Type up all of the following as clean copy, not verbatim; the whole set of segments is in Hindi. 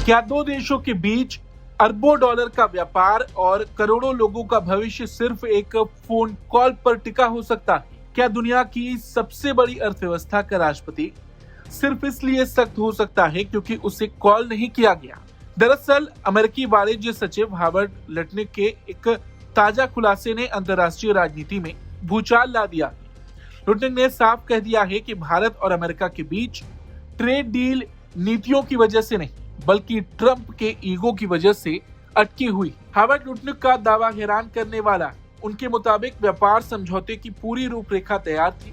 क्या दो देशों के बीच अरबों डॉलर का व्यापार और करोड़ों लोगों का भविष्य सिर्फ एक फोन कॉल पर टिका हो सकता है? क्या दुनिया की सबसे बड़ी अर्थव्यवस्था का राष्ट्रपति सिर्फ इसलिए सख्त हो सकता है क्योंकि उसे कॉल नहीं किया गया? दरअसल अमेरिकी वाणिज्य सचिव हार्वर्ड लटनिक के एक ताजा खुलासे ने अंतर्राष्ट्रीय राजनीति में भूचाल ला दिया। लटनिक ने साफ कह दिया है कि भारत और अमेरिका के बीच ट्रेड डील नीतियों की वजह से नहीं बल्कि ट्रंप के ईगो की वजह से अटकी हुई। हार्वर्ड लटनिक का दावा हैरान करने वाला है। उनके मुताबिक व्यापार समझौते की पूरी रूपरेखा तैयार थी।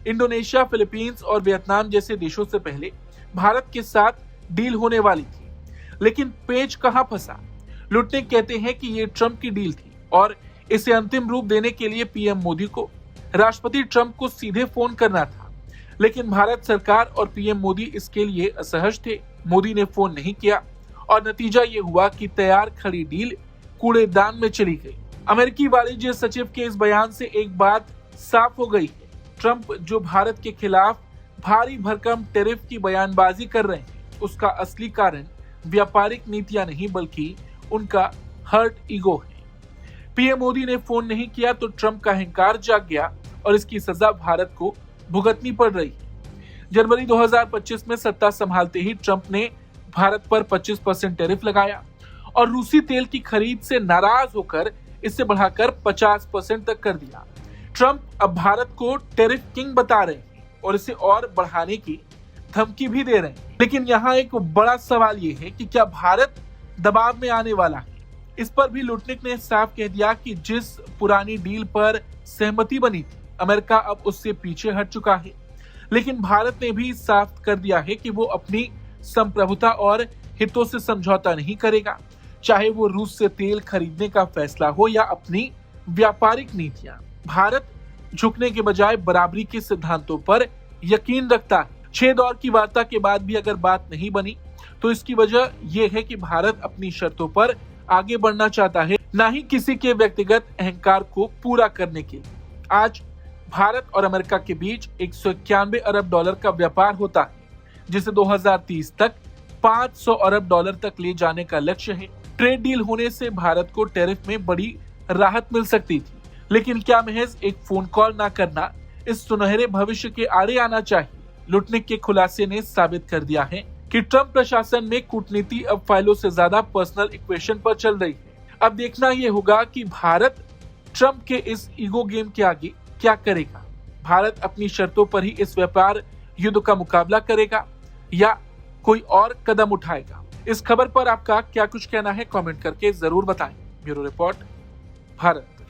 इंडोनेशिया, फिलीपींस और वियतनाम जैसे देशों से पहले भारत के साथ डील होने वाली थी, लेकिन पेच कहां फंसा? लटनिक कहते हैं कि ये ट्रंप की डील थी और इसे अंतिम रूप देने के लिए पीएम मोदी को राष्ट्रपति ट्रंप को सीधे फोन करना था, लेकिन भारत सरकार और पीएम मोदी इसके लिए असहज थे। मोदी ने फोन नहीं किया और नतीजा ये हुआ कि तैयार खड़ी डील कूड़ेदान में चली गई। अमेरिकी वाणिज्य सचिव के इस बयान से एक बात साफ हो गई है, ट्रंप जो भारत के खिलाफ भारी भरकम टैरिफ की बयानबाजी कर रहे हैं, उसका असली कारण व्यापारिक नीतियां नहीं बल्कि उनका हर्ट ईगो है। पीएम मोदी ने फोन नहीं किया तो ट्रंप का अहंकार जाग गया और इसकी सजा भारत को भुगतनी पड़ रही है। जनवरी 2025 में सत्ता संभालते ही ट्रंप ने भारत पर 25% टैरिफ लगाया और रूसी तेल की खरीद से नाराज होकर इसे बढ़ाकर 50% तक कर दिया। ट्रंप अब भारत को टैरिफ किंग बता रहे हैं और इसे और बढ़ाने की धमकी भी दे रहे हैं। लेकिन यहाँ एक बड़ा सवाल ये है कि क्या भारत दबाव में आने वाला है? इस पर भी लटनिक ने साफ कह दिया कि जिस पुरानी डील पर सहमति बनी थी, अमेरिका अब उससे पीछे हट चुका है। लेकिन भारत ने भी साफ कर दिया है कि वो अपनी संप्रभुता और हितों से समझौता नहीं करेगा, चाहे वो रूस से तेल खरीदने का फैसला हो या अपनी व्यापारिक नीतियां। भारत झुकने के बजाय बराबरी के सिद्धांतों पर यकीन रखता है। 6 दौर की वार्ता के बाद भी अगर बात नहीं बनी तो इसकी वजह यह है कि भारत अपनी शर्तों पर आगे बढ़ना चाहता है, ना ही किसी के व्यक्तिगत अहंकार को पूरा करने के लिए। आज भारत और अमेरिका के बीच 191 अरब डॉलर का व्यापार होता है, जिसे 2030 तक 500 अरब डॉलर तक ले जाने का लक्ष्य है। ट्रेड डील होने से भारत को टैरिफ में बड़ी राहत मिल सकती थी, लेकिन क्या महज एक फोन कॉल ना करना इस सुनहरे भविष्य के आड़े आना चाहिए? लटनिक के खुलासे ने साबित कर दिया है कि ट्रंप प्रशासन में कूटनीति अब फाइलों से ज्यादा पर्सनल इक्वेशन पर चल रही है। अब देखना यह होगा कि भारत ट्रंप के इस ईगो गेम के आगे क्या करेगा। भारत अपनी शर्तों पर ही इस व्यापार युद्ध का मुकाबला करेगा या कोई और कदम उठाएगा? इस खबर पर आपका क्या कुछ कहना है? कमेंट करके जरूर बताएं। Bureau report, Bharat.